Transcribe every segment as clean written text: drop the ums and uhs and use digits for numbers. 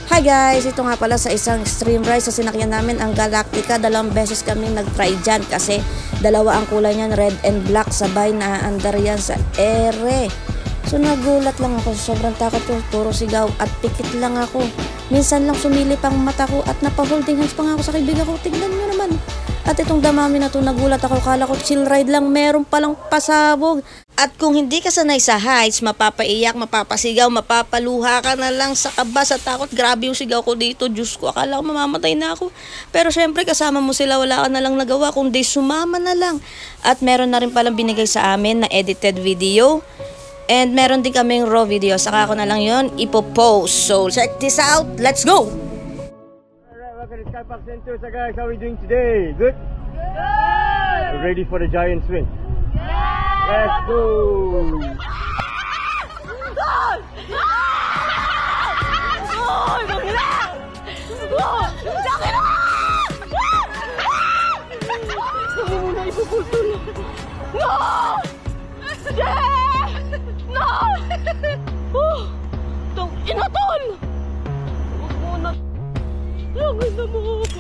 Hi guys! Ito nga pala sa isang extreme ride sa sinakyan namin ang Galactica. 2 beses kami nag-try dyan kasi dalawa ang kulay niyan, red and black. Sabay na andar yan sa ere. So nagulat lang ako, sobrang takot ko, puro sigaw at pikit lang ako. Minsan lang sumilip ang mata ko at napa-holding hands pa nga ako sa kaibigan ko. Tignan nyo naman. At itong damami na to, nagulat ako, kala ko chill ride lang, meron palang pasabog. At kung hindi ka sanay sa heights, mapapaiyak, mapapasigaw, mapapaluha ka na lang sa kaba, sa takot. Grabe yung sigaw ko dito, Diyos ko, akala ko mamamatay na ako. Pero syempre kasama mo sila, wala ka na lang nagawa, kundi sumama na lang. At meron na rin palang binigay sa amin na edited video. And meron din kaming raw video, saka ako na lang yon ipopost. So check this out, let's go! Welcome to Skypark Center. So guys, how are we doing today? Good? Good! Ready for the giant swing? Yeah! Let's go! Inatol! Huwag mo na. Langan na mo ako.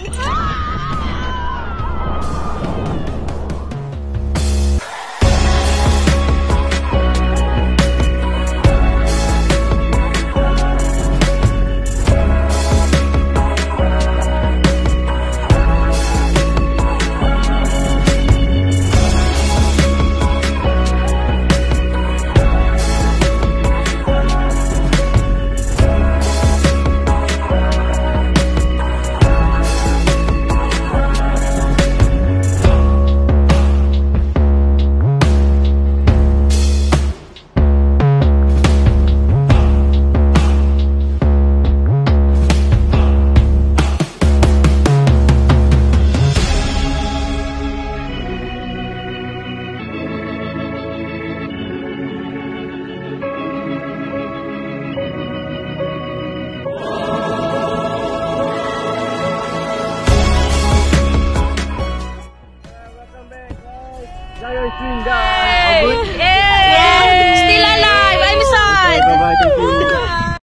Giant swing, guys! Yay! Still alive! I'm sad! Bye-bye, thank you.